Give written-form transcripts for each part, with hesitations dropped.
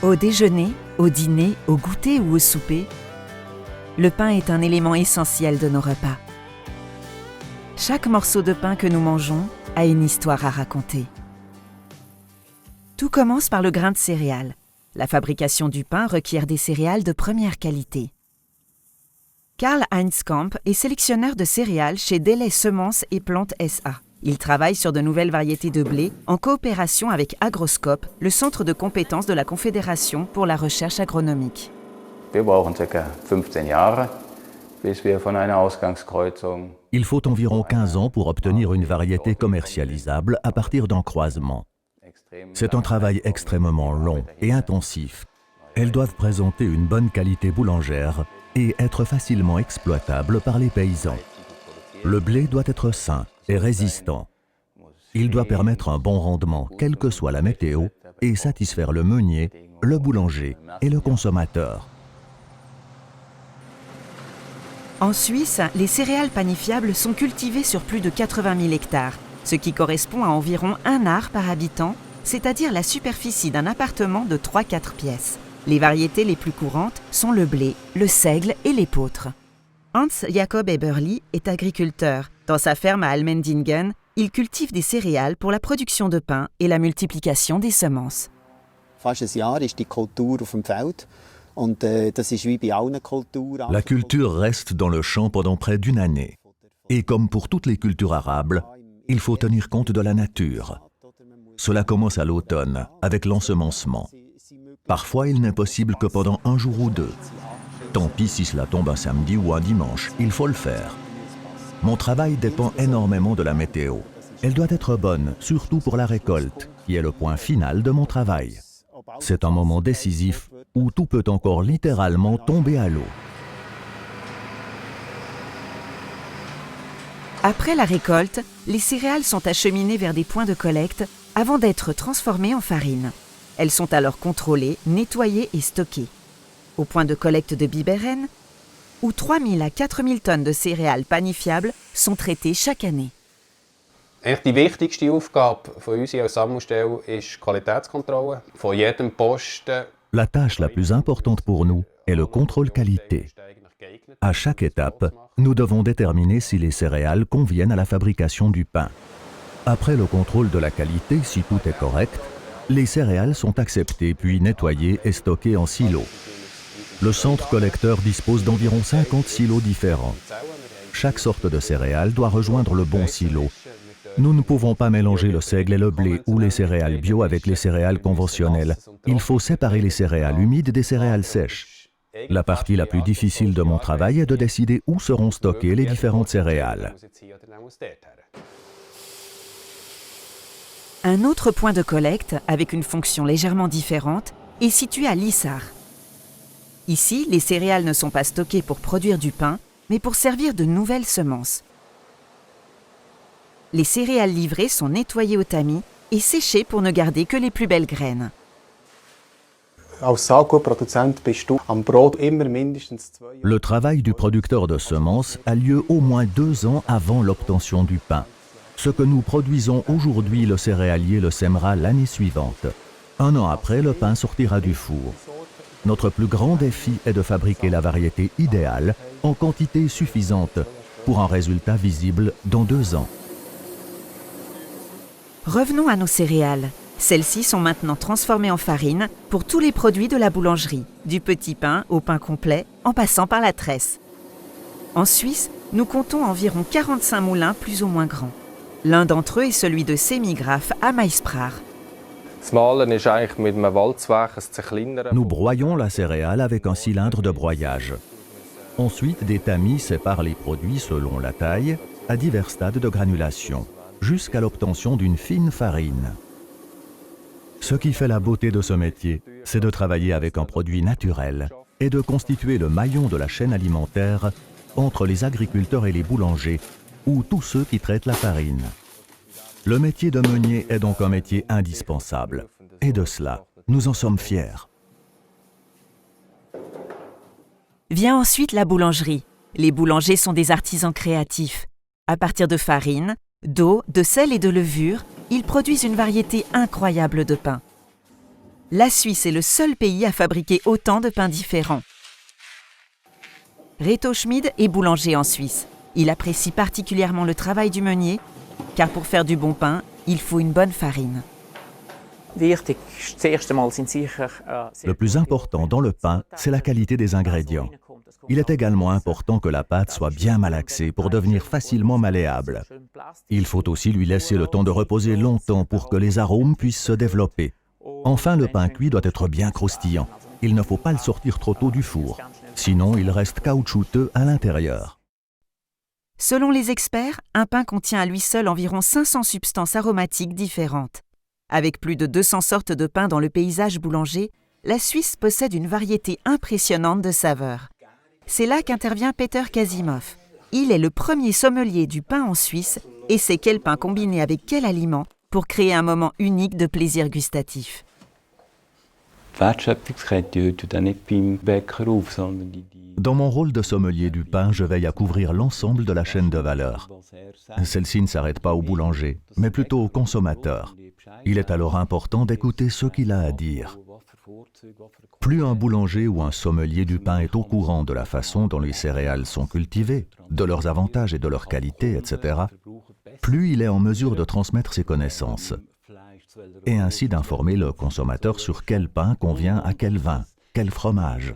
Au déjeuner, au dîner, au goûter ou au souper, le pain est un élément essentiel de nos repas. Chaque morceau de pain que nous mangeons a une histoire à raconter. Tout commence par le grain de céréales. La fabrication du pain requiert des céréales de première qualité. Karl-Heinz Kamp est sélectionneur de céréales chez Delay Semences et Plantes SA. Il travaille sur de nouvelles variétés de blé en coopération avec Agroscope, le centre de compétences de la Confédération pour la recherche agronomique. Wir brauchen ca. 15 Jahre, bis wir von einer Ausgangskreuzung. Il faut environ 15 ans pour obtenir une variété commercialisable à partir d'un croisement. C'est un travail extrêmement long et intensif. Elles doivent présenter une bonne qualité boulangère et être facilement exploitables par les paysans. Le blé doit être sain et résistant. Il doit permettre un bon rendement, quelle que soit la météo, et satisfaire le meunier, le boulanger et le consommateur. En Suisse, les céréales panifiables sont cultivées sur plus de 80 000 hectares, ce qui correspond à environ 1 ar par habitant, c'est-à-dire la superficie d'un appartement de 3-4 pièces. Les variétés les plus courantes sont le blé, le seigle et l'épeautre. Hans Jakob Eberli est agriculteur. Dans sa ferme à Almendingen, il cultive des céréales pour la production de pain et la multiplication des semences. Fast ein Jahr ist die Kultur auf dem Feld. Und das ist wie bei allen Kulturen. La culture reste dans le champ pendant près d'une année. Et comme pour toutes les cultures arables, il faut tenir compte de la nature. Cela commence à l'automne, avec l'ensemencement. Parfois, il n'est possible que pendant 1 jour ou 2. Tant pis si cela tombe un samedi ou un dimanche, il faut le faire. Mon travail dépend énormément de la météo. Elle doit être bonne, surtout pour la récolte, qui est le point final de mon travail. C'est un moment décisif où tout peut encore littéralement tomber à l'eau. Après la récolte, les céréales sont acheminées vers des points de collecte avant d'être transformées en farine. Elles sont alors contrôlées, nettoyées et stockées. Au point de collecte de Biberen, où 3 000 à 4 000 tonnes de céréales panifiables sont traitées chaque année. Die wichtigste Aufgabe von uns als Sammelstelle ist die Qualitätskontrolle von jedem Posten. La tâche la plus importante pour nous est le contrôle qualité. À chaque étape, nous devons déterminer si les céréales conviennent à la fabrication du pain. Après le contrôle de la qualité, si tout est correct, les céréales sont acceptées puis nettoyées et stockées en silos. Le centre collecteur dispose d'environ 50 silos différents. Chaque sorte de céréales doit rejoindre le bon silo. Nous ne pouvons pas mélanger le seigle et le blé ou les céréales bio avec les céréales conventionnelles. Il faut séparer les céréales humides des céréales sèches. La partie la plus difficile de mon travail est de décider où seront stockées les différentes céréales. Un autre point de collecte, avec une fonction légèrement différente, est situé à Lissar. Ici, les céréales ne sont pas stockées pour produire du pain, mais pour servir de nouvelles semences. Les céréales livrées sont nettoyées au tamis et séchées pour ne garder que les plus belles graines. Le travail du producteur de semences a lieu au moins 2 ans avant l'obtention du pain. Ce que nous produisons aujourd'hui, le céréalier le sèmera l'année suivante. 1 an après, le pain sortira du four. Notre plus grand défi est de fabriquer la variété idéale en quantité suffisante pour un résultat visible dans 2 ans. Revenons à nos céréales. Celles-ci sont maintenant transformées en farine pour tous les produits de la boulangerie, du petit pain au pain complet, en passant par la tresse. En Suisse, nous comptons environ 45 moulins plus ou moins grands. L'un d'entre eux est celui de Semigraf à Maïsprar. Nous broyons la céréale avec un cylindre de broyage. Ensuite, des tamis séparent les produits selon la taille, à divers stades de granulation, jusqu'à l'obtention d'une fine farine. Ce qui fait la beauté de ce métier, c'est de travailler avec un produit naturel et de constituer le maillon de la chaîne alimentaire entre les agriculteurs et les boulangers, ou tous ceux qui traitent la farine. Le métier de meunier est donc un métier indispensable, et de cela, nous en sommes fiers. Vient ensuite la boulangerie. Les boulangers sont des artisans créatifs. À partir de farine, d'eau, de sel et de levure, ils produisent une variété incroyable de pain. La Suisse est le seul pays à fabriquer autant de pains différents. Reto Schmid est boulanger en Suisse. Il apprécie particulièrement le travail du meunier, car pour faire du bon pain, il faut une bonne farine. Le plus important dans le pain, c'est la qualité des ingrédients. Il est également important que la pâte soit bien malaxée pour devenir facilement malléable. Il faut aussi lui laisser le temps de reposer longtemps pour que les arômes puissent se développer. Enfin, le pain cuit doit être bien croustillant. Il ne faut pas le sortir trop tôt du four, sinon il reste caoutchouteux à l'intérieur. Selon les experts, un pain contient à lui seul environ 500 substances aromatiques différentes. Avec plus de 200 sortes de pain dans le paysage boulanger, la Suisse possède une variété impressionnante de saveurs. C'est là qu'intervient Peter Kasimov. Il est le premier sommelier du pain en Suisse et sait quel pain combiner avec quel aliment pour créer un moment unique de plaisir gustatif. Dans mon rôle de sommelier du pain, je veille à couvrir l'ensemble de la chaîne de valeur. Celle-ci ne s'arrête pas au boulanger, mais plutôt au consommateur. Il est alors important d'écouter ce qu'il a à dire. Plus un boulanger ou un sommelier du pain est au courant de la façon dont les céréales sont cultivées, de leurs avantages et de leur qualité, etc., plus il est en mesure de transmettre ses connaissances, et ainsi d'informer le consommateur sur quel pain convient à quel vin, quel fromage.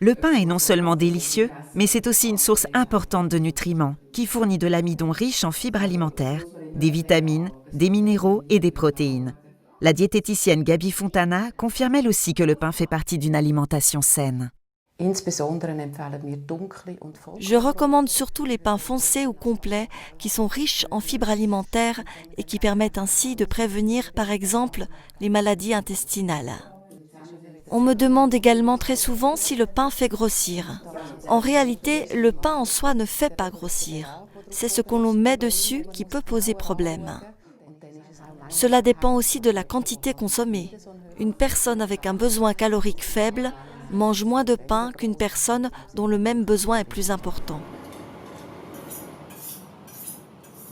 Le pain est non seulement délicieux, mais c'est aussi une source importante de nutriments qui fournit de l'amidon riche en fibres alimentaires, des vitamines, des minéraux et des protéines. La diététicienne Gabi Fontana confirme elle aussi que le pain fait partie d'une alimentation saine. Je recommande surtout les pains foncés ou complets qui sont riches en fibres alimentaires et qui permettent ainsi de prévenir, par exemple, les maladies intestinales. On me demande également très souvent si le pain fait grossir. En réalité, le pain en soi ne fait pas grossir. C'est ce qu'on met dessus qui peut poser problème. Cela dépend aussi de la quantité consommée. Une personne avec un besoin calorique faible mange moins de pain qu'une personne dont le même besoin est plus important.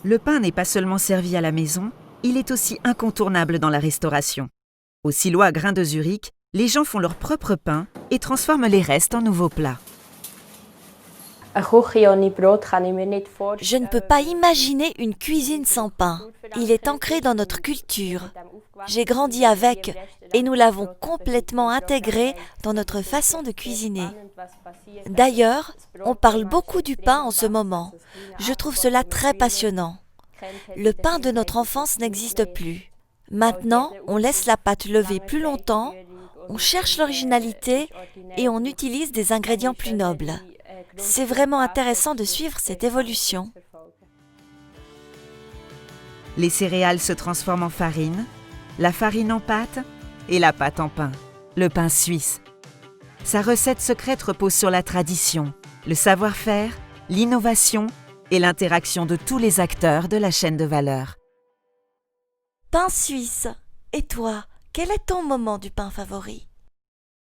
Le pain n'est pas seulement servi à la maison, il est aussi incontournable dans la restauration. Au silo à grains de Zurich, les gens font leur propre pain et transforment les restes en nouveaux plats. Je ne peux pas imaginer une cuisine sans pain. Il est ancré dans notre culture. J'ai grandi avec et nous l'avons complètement intégré dans notre façon de cuisiner. D'ailleurs, on parle beaucoup du pain en ce moment. Je trouve cela très passionnant. Le pain de notre enfance n'existe plus. Maintenant, on laisse la pâte lever plus longtemps, on cherche l'originalité et on utilise des ingrédients plus nobles. C'est vraiment intéressant de suivre cette évolution. Les céréales se transforment en farine, la farine en pâte et la pâte en pain. Le pain suisse. Sa recette secrète repose sur la tradition, le savoir-faire, l'innovation et l'interaction de tous les acteurs de la chaîne de valeur. Pain suisse. Et toi, quel est ton moment du pain favori ?